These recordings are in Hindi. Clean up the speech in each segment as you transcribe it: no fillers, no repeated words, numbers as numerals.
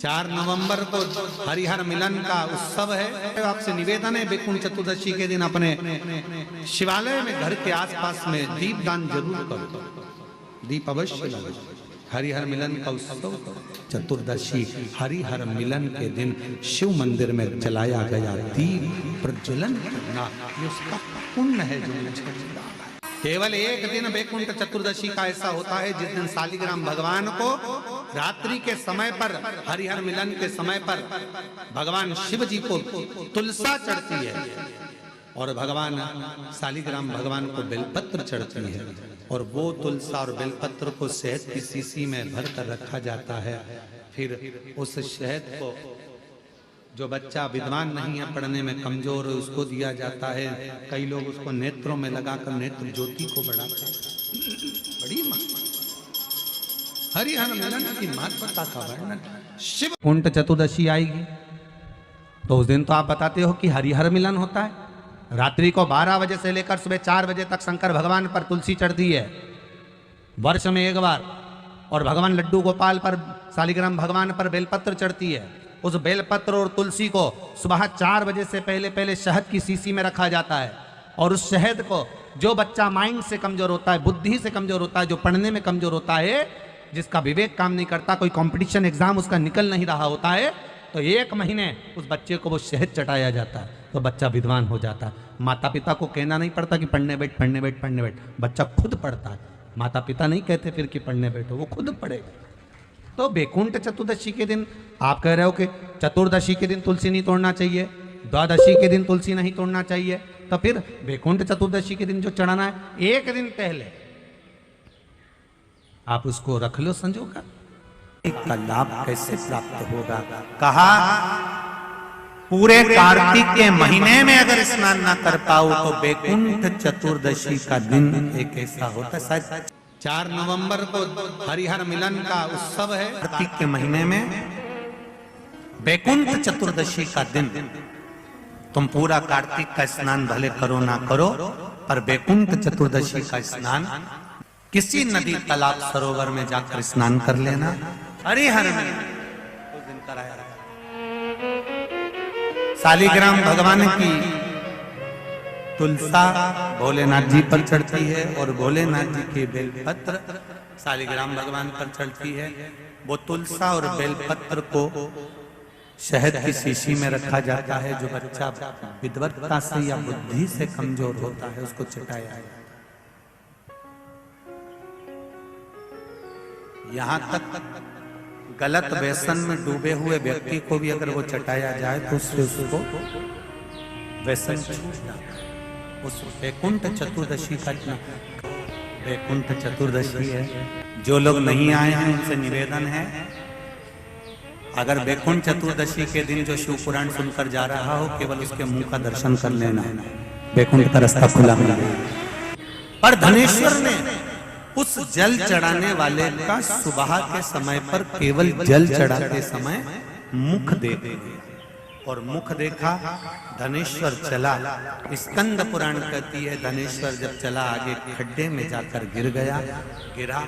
4 नवंबर को हरिहर मिलन का उत्सव है। आपसे निवेदन है वैकुंठ चतुर्दशी के दिन अपने शिवालय में घर के आसपास में दीपदान जरूर करो, दीप अवश्य लगाओ। हरिहर मिलन का उत्सव चतुर्दशी हरिहर मिलन के दिन शिव मंदिर में जलाया गया दीप प्रज्वलन करना, ये उसका पुण्य है जो मुझे मिला है। केवल एक दिन वैकुंठ चतुर्दशी का ऐसा होता है जिस दिन शालिग्राम भगवान को रात्रि के समय पर, हरिहर मिलन के समय पर भगवान शिव जी को तुलसा चढ़ती है और भगवान शालिग्राम भगवान को बेलपत्र चढ़ती है, और वो तुलसा और बेलपत्र को शहद की शीशी में भर कर रखा जाता है। फिर उस शहद को जो बच्चा विद्वान नहीं है, पढ़ने में कमजोर, उसको दिया जाता है। कई लोग उसको नेत्रों में लगाकर नेत्र ज्योति को बढ़ाते हैं। बड़ी हरिहर मिलन की महत्वता का वर्णन। शिव कुंठ चतुर्दशी आएगी तो उस दिन तो आप बताते हो कि हरिहर मिलन होता है। रात्रि को 12 बजे से लेकर सुबह 4 बजे तक शंकर भगवान पर तुलसी चढ़ती है वर्ष में एक बार, और भगवान लड्डू गोपाल पर, शालिग्राम भगवान पर बेलपत्र चढ़ती है। उस बेलपत्र और तुलसी को सुबह 4 बजे से पहले पहले शहद की शीशी में रखा जाता है, और उस शहद को जो बच्चा माइंड से कमजोर होता है, बुद्धि से कमजोर होता है, जो पढ़ने में कमजोर होता है, जिसका विवेक काम नहीं करता, कोई कंपटीशन एग्जाम उसका निकल नहीं रहा होता है, तो 1 महीने उस बच्चे को वो शहद चढ़ाया जाता है, तो बच्चा विद्वान हो जाता है। माता पिता को कहना नहीं पड़ता कि पढ़ने बैठ पढ़ने बैठ पढ़ने बैठ, बच्चा खुद पढ़ता है। माता पिता नहीं कहते फिर कि पढ़ने बैठो, वो खुद पढ़ेगा। तो वैकुंठ चतुर्दशी के दिन आप कह रहे हो कि चतुर्दशी के दिन तुलसी नहीं तोड़ना चाहिए, द्वादशी के दिन तुलसी नहीं तोड़ना चाहिए, तो फिर वैकुंठ चतुर्दशी के दिन जो चढ़ाना है, 1 दिन पहले आप उसको रख लो संजोकर। इसका लाभ कैसे प्राप्त होगा? कहा पूरे कार्तिक के महीने में अगर स्नान ना कर पाओ तो वैकुंठ चतुर्दशी का दिन एक ऐसा होता है, शायद 4 नवंबर को हरिहर मिलन का उत्सव है। कार्तिक के महीने में वैकुंठ चतुर्दशी का दिन, तुम पूरा कार्तिक का स्नान भले करो ना करो, पर वैकुंठ चतुर्दशी का स्नान किसी नदी तालाब सरोवर में जाकर स्नान कर लेना। हरिहर मिलन उस दिन कराया। शालिग्राम भगवान की तुलसा भोलेनाथ जी पर चढ़ती है, और भोलेनाथ जी के बेलपत्र शालिग्राम भगवान पर चढ़ती है। वो तुलसा और बेलपत्र को शहद की शीशी में रखा जाता है। जो बच्चा विद्वत्ता से या बुद्धि से कमजोर होता है उसको चटाया जाता है। यहाँ तक गलत व्यसन में डूबे हुए व्यक्ति को भी अगर वो चटाया जाए तो उससे उसको व्यसन छूट जाता है। उस वैकुंठ चतुर्दशी का वैकुंठ चतुर्दशी है। जो लोग नहीं आए हैं उनसे निवेदन है, अगर वैकुंठ चतुर्दशी के दिन जो शिव पुराण सुनकर जा रहा हो, केवल उसके मुंह का दर्शन कर लेना, वैकुंठ का रास्ता खुला मिलेगा। पर धनेश्वर ने उस जल चढ़ाने वाले का सुबह के समय पर केवल जल चढ़ाते समय मुख देखे, और मुख देखा, धनेश्वर चला। स्कंद पुराण कहती है धनेश्वर जब चला आगे खड्डे में जाकर गिर गया, गिरा,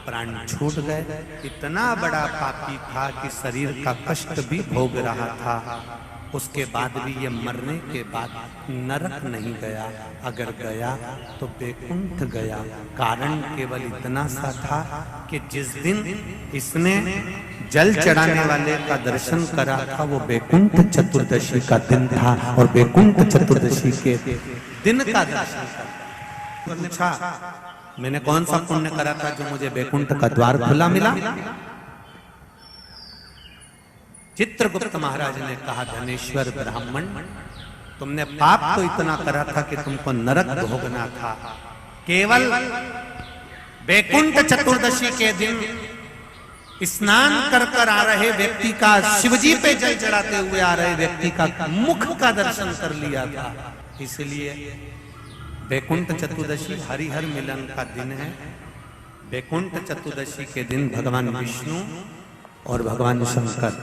प्राण छूट गए। इतना बड़ा पापी था कि शरीर का कष्ट भी भोग रहा था, उसके बाद भी ये मरने के बाद नरक नहीं गया, अगर गया तो वैकुंठ गया। कारण केवल इतना सा था कि जिस दिन इसने जल चढ़ाने वाले का दर्शन करा था वो वैकुंठ चतुर्दशी का दिन था, और वैकुंठ चतुर्दशी के दिन का दर्शन करा। पूछा मैंने कौन सा पुण्य करा था जो मुझे वैकुंठ का द्वार खुला मिला? चित्रगुप्त महाराज ने कहा, धनेश्वर ब्राह्मण, तुमने पाप तो इतना करा था कि तुमको नरक भोगना था। केवल वैकुंठ चतुर्दशी के दिन स्नान कर कर आ रहे व्यक्ति का, शिवजी पे जल चढ़ाते हुए आ रहे व्यक्ति का मुख का दर्शन कर लिया था। इसलिए वैकुंठ चतुर्दशी हरिहर मिलन का दिन है। वैकुंठ चतुर्दशी के दिन भगवान विष्णु और भगवान शंकर,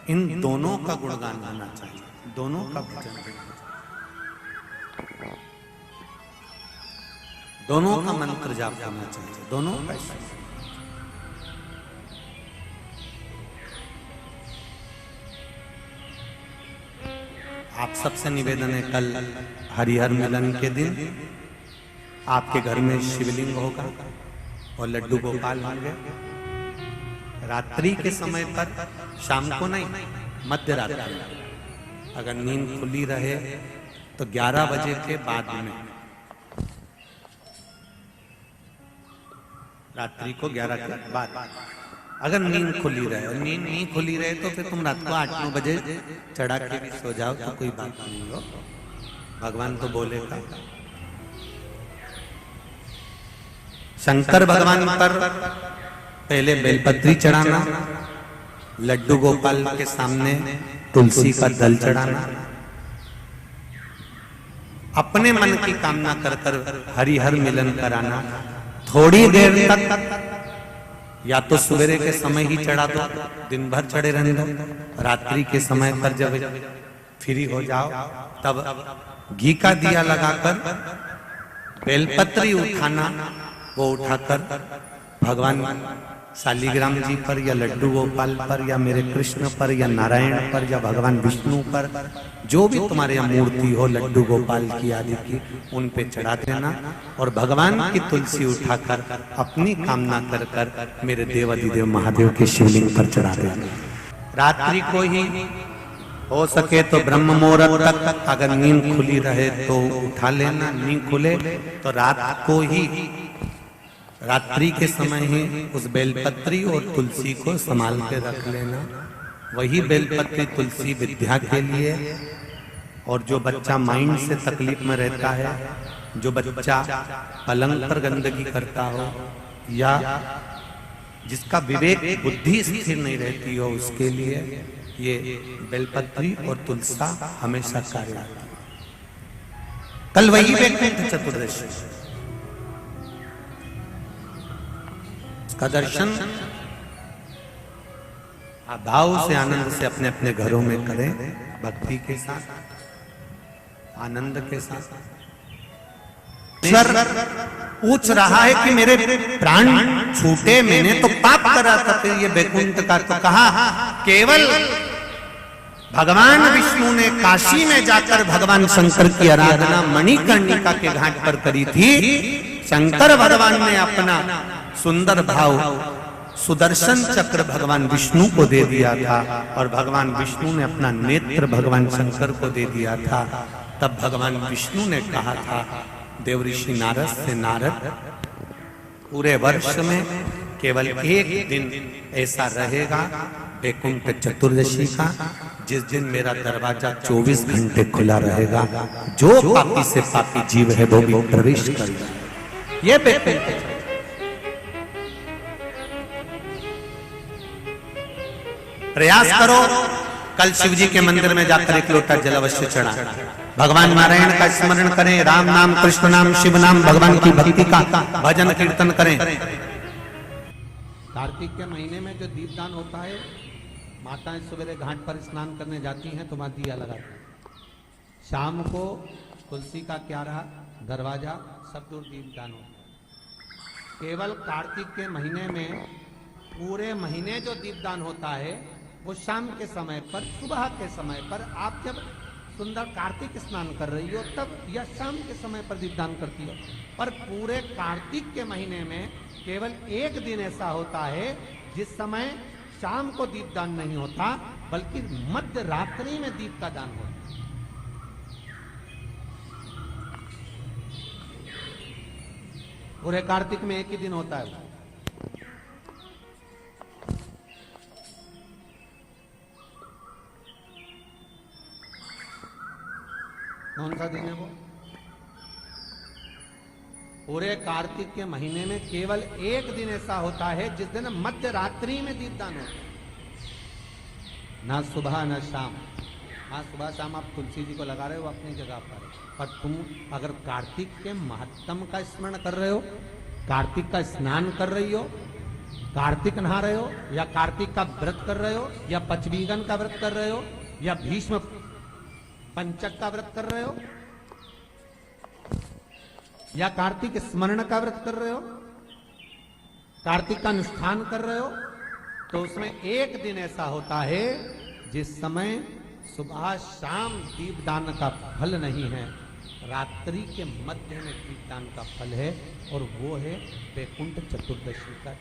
इन दोनों का गुणगान होना चाहिए, दोनों का भजन, दोनों का मंत्र जाप करना चाहिए, दोनों का। आप सबसे निवेदन है, कल हरिहर मिलन के दिन आपके घर में शिवलिंग होगा और लड्डू गोपाल होंगे। रात्रि के समय पर, शाम को नहीं, मध्य रात्रि, अगर नींद खुली रहे तो 11 बजे के बाद में, रात्रि को 11 के बाद अगर नींद खुली रहे, और नींद नहीं खुली रहे तो फिर तुम रात को 8-9 बजे चढ़ा के भी सो जाओ तो कोई बात नहीं हो, भगवान तो बोलेगा। शंकर भगवान पर पहले बेलपत्री चढ़ाना, लड्डू गोपाल के सामने तुलसी का दल चढ़ाना, अपने मन की कामना कर कर हरिहर मिलन कराना। थोड़ी देर तक या तो सवेरे के समय ही चढ़ा दो, दिन भर चढ़े रहने दो, रात्रि के समय पर जब फ्री हो जाओ तब घी का दिया लगाकर बेलपत्री उठाना, वो उठाकर भगवान शालिग्राम जी पर या लड्डू गोपाल पर या मेरे कृष्ण पर या नारायण पर या भगवान विष्णु पर, जो भी तुम्हारे यहाँ मूर्ति हो लड्डू गोपाल की आदि की, उन पे चढ़ा देना और भगवान की तुलसी उठाकर अपनी कामना कर कर मेरे देवाधिदेव महादेव के शिवलिंग पर चढ़ा देना। रात्रि को ही हो सके तो ब्रह्म मुहूर्त तक, अगर नींद खुली रहे तो उठा लेना, नींद खुले तो रात को ही, रात्रि के समय ही उस बेलपत्री और तुलसी को संभाल के रख लेना। वही बेलपत्री तुलसी विद्या के लिए, और जो बच्चा माइंड से तकलीफ में रहता है, जो बच्चा पलंग पर गंदगी करता हो या जिसका विवेक बुद्धि स्थिर नहीं रहती हो, उसके लिए ये बेलपत्री और तुलसा हमेशा कार्य आती है। कल वही वैकुंठ चतुर्दशी का दर्शन आप भाव से, आनंद से अपने अपने घरों में करें, भक्ति के साथ, आनंद के साथ। ईश्वर पूछ रहा है कि मेरे प्राण छूटे, मैंने तो पाप करा था, फिर ये वैकुंठ का तो कहा। केवल भगवान विष्णु ने काशी में जाकर भगवान शंकर की आराधना मणिकर्णिका के घाट पर करी थी। शंकर भगवान ने अपना सुंदर भाव सुदर्शन चक्र भगवान विष्णु को दे दिया था, और भगवान विष्णु ने अपना नेत्र भगवान शंकर को दे दिया था। तब भगवान विष्णु ने कहा था देवऋषि नारद से, नारद पूरे वर्ष में केवल एक दिन ऐसा रहेगा वैकुंठ चतुर्दशी का, जिस दिन मेरा दरवाजा 24 घंटे खुला रहेगा, जो पापी से पापी जीव है वो भी प्रवेश करेगा। ये वैकुंठ प्रयास करो, कल शिव जी के मंदिर में जाकर एक लोटा जल अवश्य चढ़ा, भगवान नारायण का स्मरण करें, राम नाम, कृष्ण नाम, शिव नाम, भगवान की भक्ति का भजन कीर्तन करें। कार्तिक के महीने में जो दीपदान होता है, माताएं सवेरे घाट पर स्नान करने जाती हैं तो वहां दिया लगाती हैं। शाम को तुलसी का क्यारा, दरवाजा सब दूर दीपदान होता है। केवल कार्तिक के महीने में, पूरे महीने जो दीपदान होता है वो शाम के समय पर, सुबह के समय पर, आप जब सुंदर कार्तिक स्नान कर रही हो तब, या शाम के समय पर दीपदान करती हो। पर पूरे कार्तिक के महीने में केवल एक दिन ऐसा होता है जिस समय शाम को दीपदान नहीं होता, बल्कि मध्य रात्रि में दीप का दान होता है। पूरे कार्तिक में एक ही दिन होता है। कौन सा दिन है वो? पूरे कार्तिक के महीने में केवल एक दिन ऐसा होता है जिस दिन मध्य रात्रि में दीपदान होता है, ना सुबह ना शाम। हाँ, सुबह शाम आप तुलसी जी को लगा रहे हो अपनी जगह पर तुम अगर कार्तिक के महत्तम का स्मरण कर रहे हो, कार्तिक का स्नान कर रही हो, कार्तिक नहा रहे हो, या कार्तिक का व्रत कर रहे हो, या पचवीगन का व्रत कर रहे हो, या भीष्म पंचक का व्रत कर रहे हो, या कार्तिक स्मरण का व्रत कर रहे हो, कार्तिक का अनुष्ठान कर रहे हो, तो उसमें एक दिन ऐसा होता है जिस समय सुबह शाम दीपदान का फल नहीं है, रात्रि के मध्य में दीपदान का फल है, और वो है वैकुंठ चतुर्दशी का।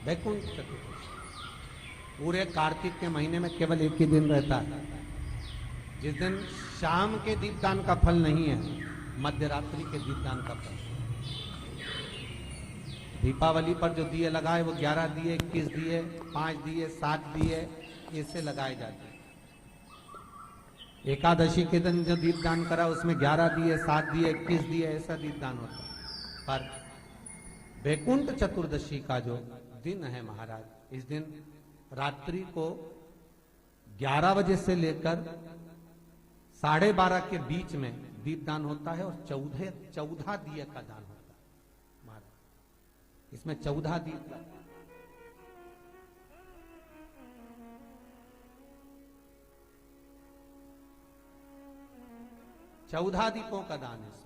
वैकुंठ चतुर्दशी पूरे कार्तिक के महीने में केवल एक ही दिन रहता है, जिस दिन शाम के दीपदान का फल नहीं है, मध्य रात्रि के दीपदान का फल। दीपावली पर जो दिए लगाए वो 11 दिए, 21 दिए, 5 दिए, 7 दिए, ऐसे लगाए जाते हैं। एकादशी के दिन जो दीपदान करा उसमें 11 दिए, 7 दिए, 21 दिए, ऐसा दीपदान होता है। पर वैकुंठ चतुर्दशी का जो दिन है महाराज, इस दिन रात्रि को 11 बजे से लेकर 12:30 के बीच में दीपदान होता है, और 14 दिए का दान होता है महाराज। इसमें 14 दीप, 14 दीपों का दान है।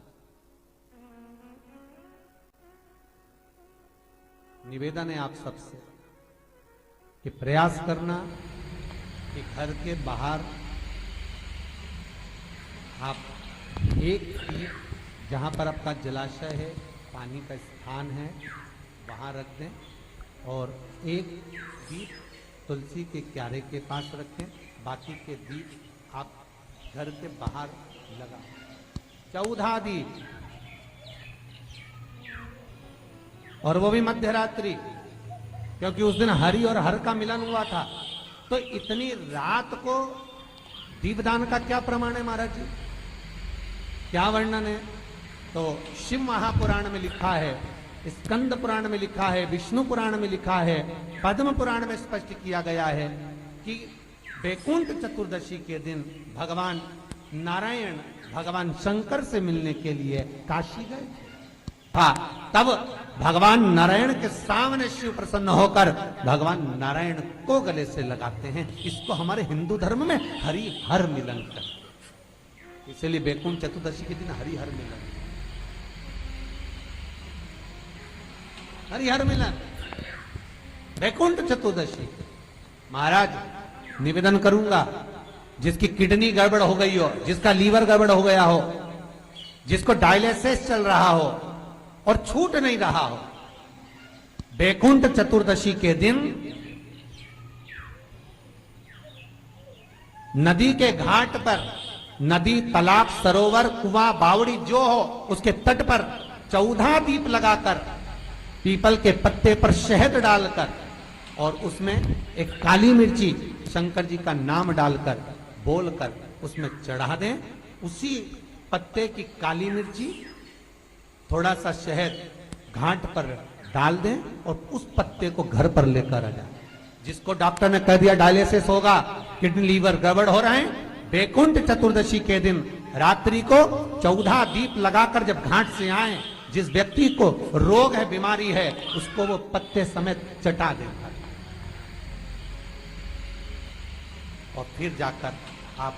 निवेदन है आप सबसे कि प्रयास करना कि घर के बाहर आप एक दीप, जहां पर आपका जलाशय है, पानी का स्थान है, वहां रख दें, और एक दीप तुलसी के क्यारे के पास रखें। बाकी के दीप आप घर के बाहर लगा। 14 दीप, और वो भी मध्य रात्रि, क्योंकि उस दिन हरि और हर का मिलन हुआ था। तो इतनी रात को दीपदान का क्या प्रमाण है महाराज जी, क्या वर्णन है? तो शिव महापुराण में लिखा है, स्कंद पुराण में लिखा है, विष्णु पुराण में लिखा है, पद्म पुराण में स्पष्ट किया गया है कि वैकुंठ चतुर्दशी के दिन भगवान नारायण भगवान शंकर से मिलने के लिए काशी गए। हाँ, तब भगवान नारायण के सामने शिव प्रसन्न होकर भगवान नारायण को गले से लगाते हैं। इसको हमारे हिंदू धर्म में हरि हर मिलन कहते हैं। इसलिए वैकुंठ चतुर्दशी के दिन हरि हर मिलन, हरि हर मिलन, वैकुंठ चतुर्दशी। महाराज निवेदन करूंगा, जिसकी किडनी गड़बड़ हो गई हो, जिसका लीवर गड़बड़ हो गया हो, जिसको डायलिसिस चल रहा हो और छूट नहीं रहा हो, वैकुंठ चतुर्दशी के दिन नदी के घाट पर, नदी, तालाब, सरोवर, कुआं, बावड़ी जो हो, उसके तट पर 14 दीप लगाकर, पीपल के पत्ते पर शहद डालकर, और उसमें एक काली मिर्ची शंकर जी का नाम डालकर, बोलकर उसमें चढ़ा दें। उसी पत्ते की काली मिर्ची, थोड़ा सा शहद घाट पर डाल दें, और उस पत्ते को घर पर लेकर आ जाए। जिसको डॉक्टर ने कह दिया डायलिसिस होगा, किडनी लीवर गड़बड़ हो रहे हैं, वैकुंठ चतुर्दशी के दिन रात्रि को 14 दीप लगाकर जब घाट से आए, जिस व्यक्ति को रोग है, बीमारी है, उसको वो पत्ते समेत चटा देगा, और फिर जाकर आप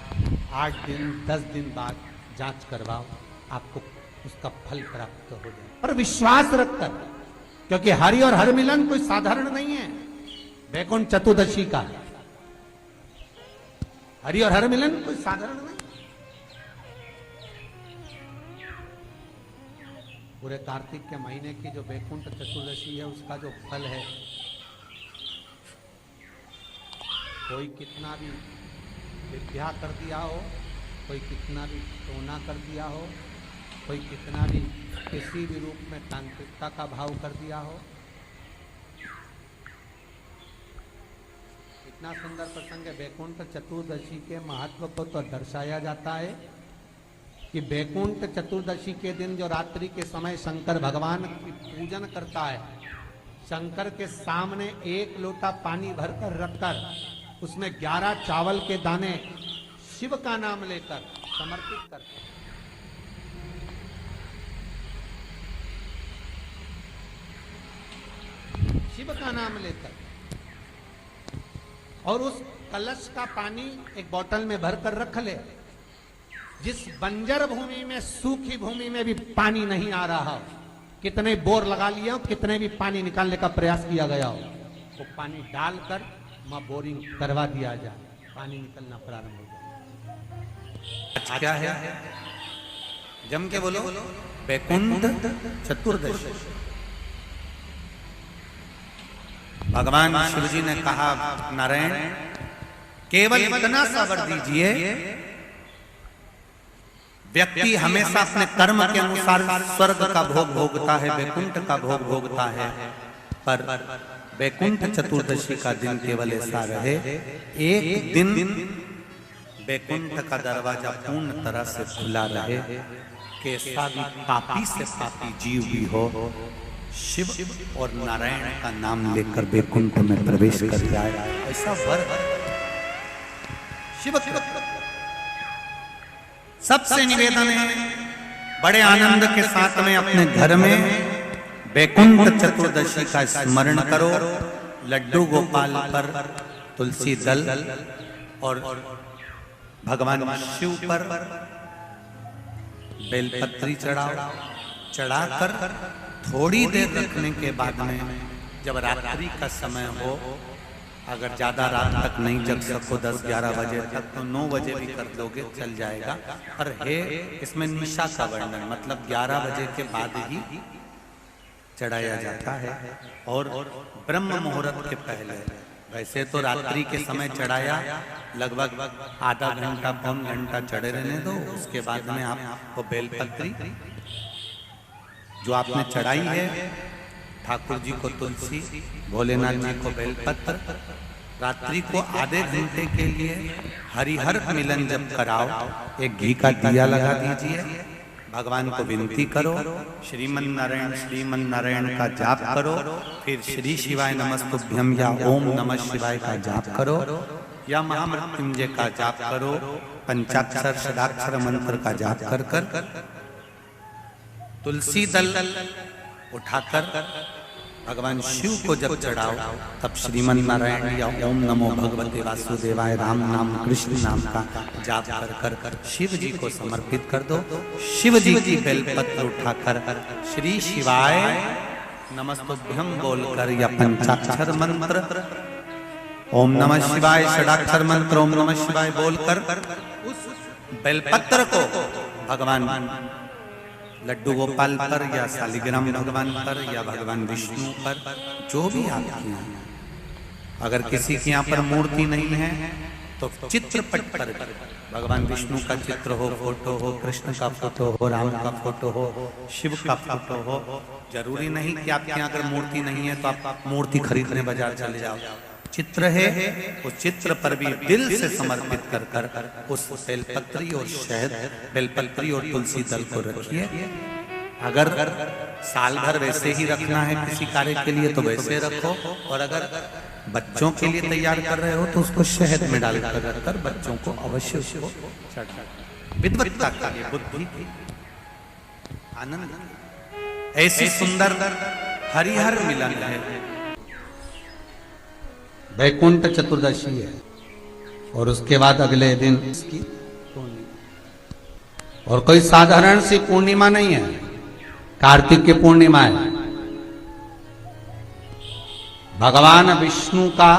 8 दिन 10 दिन बाद जांच करवाओ, आपको उसका फल प्राप्त हो जाए। पर विश्वास रखकर, क्योंकि हरि और हर मिलन कोई साधारण नहीं है। वैकुंठ चतुर्दशी का हरि और हर मिलन कोई साधारण नहीं। पूरे कार्तिक के महीने की जो वैकुंठ चतुर्दशी है, उसका जो फल है, कोई कितना भी विद्या कर दिया हो, कोई कितना भी सोना कर दिया हो, कोई कितना भी किसी भी रूप में तांत्रिकता का भाव कर दिया हो। इतना सुंदर प्रसंग है। वैकुंठ चतुर्दशी के महत्व को तो दर्शाया जाता है कि वैकुंठ चतुर्दशी के दिन जो रात्रि के समय शंकर भगवान की पूजन करता है, शंकर के सामने 1 लोटा पानी भरकर रखकर उसमें 11 चावल के दाने शिव का नाम लेकर समर्पित करते हैं। शिव का नाम लेकर, और उस कलश का पानी एक बोतल में भरकर रख ले। जिस बंजर भूमि में, सूखी भूमि में भी पानी नहीं आ रहा हो, कितने बोर लगा लिया हो, कितने भी पानी निकालने का प्रयास किया गया हो, वो पानी डालकर वहां बोरिंग करवा दिया जाए। पानी निकलना प्रारंभ हो गया। आज क्या है? जम के बोलो, वैकुंठ चतुर्दशी। भगवान शिव जी ने कहा, नारायण केवल इतना सा वर दीजिए, व्यक्ति हमेशा अपने कर्म के अनुसार स्वर्ग का भोग भोगता है, वैकुंठ का भोग भोगता है, पर वैकुंठ चतुर्दशी का दिन केवल ऐसा रहे, एक दिन वैकुंठ का दरवाजा पूर्ण तरह से खुला रहे, कैसा भी पापी से पापी जीव भी हो, शिव और नारायण का नाम लेकर वैकुंठ में प्रवेश कर जाए, ऐसा वर शिव। सबसे निवेदन है, बड़े आनंद के साथ में अपने घर में वैकुंठ चतुर्दशी का स्मरण करो। लड्डू गोपाल पर तुलसी दल और भगवान शिव पर बेलपत्री चढ़ाओ। चढ़ाकर थोड़ी देर रखने के बाद में, जब रात्रि का समय हो, अगर ज्यादा रात तक नहीं जग सको 10-11 बजे तक, तो 9 बजे भी कर दोगे चल जाएगा। पर है इसमें निशा का वर्णन, मतलब 11 बजे के बाद ही चढ़ाया जाता है और ब्रह्म मुहूर्त के पहले। वैसे तो रात्रि के समय चढ़ाया, लगभग आधा घंटा पौन घंटा चढ़े रहने दो, उसके बाद में आप वो बेलपत्री जो आपने चढ़ाई है, ठाकुर जी को तुलसी, भोलेनाथ जी को बेलपत्र, रात्रि को आधे घंटे के लिए हरिहर मिलन जब कराओ, एक घी का दिया लगा दीजिए, भगवान को विनती करो, श्रीमन नारायण का जाप करो, फिर श्री शिवाय नमस्तुभ्यम या ओम नमः शिवाय का जाप करो, या महामृत्युंजय का जाप करो, पंचाक्षर षडाक्षर मंत्र का जाप कर कर तुलसी दल उठाकर भगवान शिव को जब चढ़ाओ, तब श्रीमन नारायण या ओम नमो भगवते वासुदेवाय राम नाम कृष्ण नाम का जाप कर कर शिव जी को समर्पित कर दो। शिव जी की बेलपत्र उठाकर श्री शिवाय नमस्तुभ्यम बोलकर या पंचाक्षर मंत्र ओम नमः शिवाय षडाक्षर मंत्र ओम नमः शिवाय बोलकर उस बेलपत्र को भगवान लड्डू गोपाल पर या शालिग्राम भगवान पर या भगवान विष्णु पर, जो भी आपके यहाँ, अगर किसी के यहाँ पर मूर्ति नहीं है तो चित्रपट पर भगवान विष्णु का चित्र हो, फोटो हो, कृष्ण का फोटो हो, राम का फोटो हो, शिव का फोटो हो। जरूरी नहीं कि आपके यहाँ अगर मूर्ति नहीं है तो आप मूर्ति खरीदने बाजार चले जाओ। चित्र है, उस चित्र पर भी दिल से समर्पित कर कर उस बेलपत्री और शहद, बेलपत्री और तुलसी दल को रखिए। अगर साल भर वैसे ही रखना है किसी कार्य के लिए तो वैसे रखो, और अगर बच्चों के लिए तैयार कर रहे हो तो उसको शहद में डालकर रखकर बच्चों को अवश्य उसको चढ़ाओ। विद्वत्ता का ये बुद्धि, आनंद, ऐसी सुंदर हरिहर मिलन है। वैकुंठ चतुर्दशी है और उसके बाद अगले दिन इसकी पूर्णिमा, और कोई साधारण सी पूर्णिमा नहीं है, कार्तिक की पूर्णिमा है। भगवान विष्णु का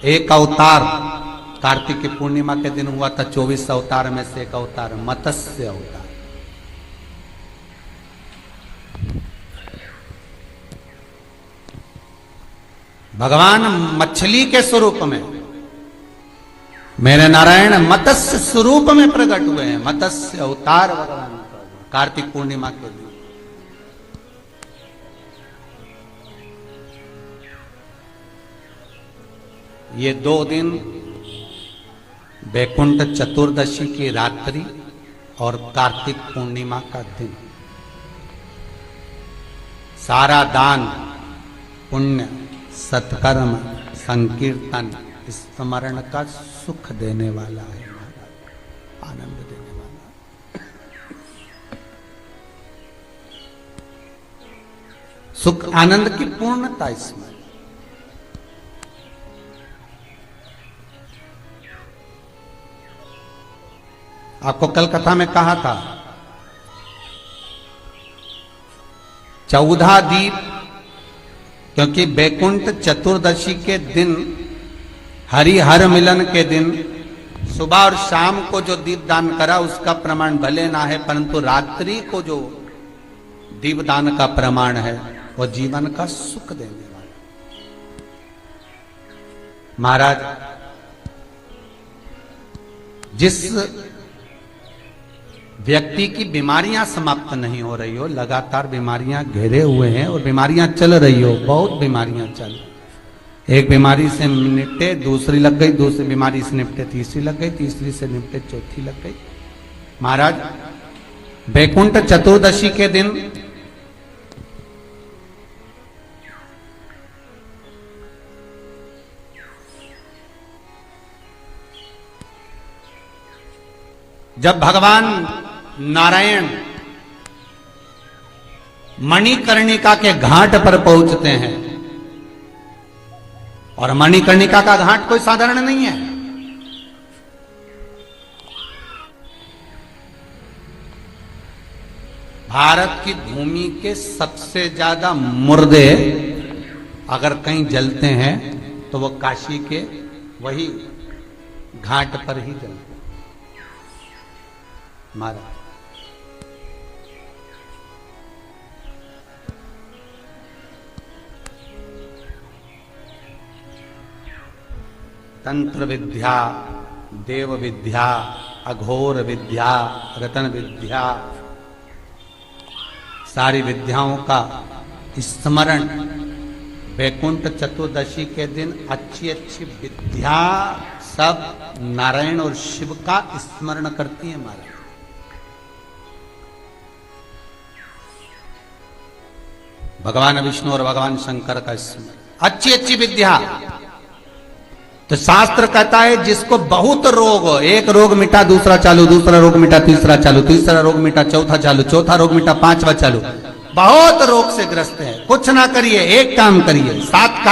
एक अवतार कार्तिक की पूर्णिमा के दिन हुआ था। 24 अवतार में से एक अवतार मत्स्य अवतार। भगवान मछली के स्वरूप में, मेरे नारायण मत्स्य स्वरूप में प्रकट हुए हैं। मत्स्य अवतार भगवान कार्तिक पूर्णिमा के दिन। ये 2 दिन वैकुंठ चतुर्दशी की रात्रि और कार्तिक पूर्णिमा का दिन, सारा दान पुण्य सत्कर्म संकीर्तन स्मरण का सुख देने वाला है, आनंद देने वाला, सुख आनंद की पूर्णता इसमें। आपको कल कथा में कहा था 14 दीप, क्योंकि वैकुंठ चतुर्दशी के दिन, हरिहर मिलन के दिन सुबह और शाम को जो दीप दान करा उसका प्रमाण भले ना है, परंतु रात्रि को जो दीप दान का प्रमाण है वो जीवन का सुख देने वाला। महाराज, जिस व्यक्ति की बीमारियां समाप्त नहीं हो रही हो, लगातार बीमारियां घेरे हुए हैं और बीमारियां चल रही हो, बहुत बीमारियां चल, एक बीमारी से निपटे दूसरी लग गई, दूसरी बीमारी से निपटे तीसरी लग गई, तीसरी से निपटे चौथी लग गई। महाराज, वैकुंठ चतुर्दशी के दिन जब भगवान नारायण मणिकर्णिका के घाट पर पहुंचते हैं, और मणिकर्णिका का घाट कोई साधारण नहीं है, भारत की भूमि के सबसे ज्यादा मुर्दे अगर कहीं जलते हैं तो वो काशी के वही घाट पर ही जलते हैं। महाराज, तंत्र विद्या, देव विद्या, अघोर विद्या, रतन विद्या, सारी विद्याओं का स्मरण वैकुंठ चतुर्दशी के दिन अच्छी अच्छी विद्या सब नारायण और शिव का स्मरण करती है। महाराज, भगवान विष्णु और भगवान शंकर का स्मरण, अच्छी अच्छी विद्या। तो शास्त्र कहता है जिसको बहुत रोग हो, एक रोग मिटा दूसरा चालू, दूसरा रोग मिटा तीसरा चालू, तीसरा रोग मिटा चौथा चालू, चौथा रोग मिटा पांचवा चालू, बहुत रोग से ग्रस्त है, कुछ ना करिए, एक काम करिए, 7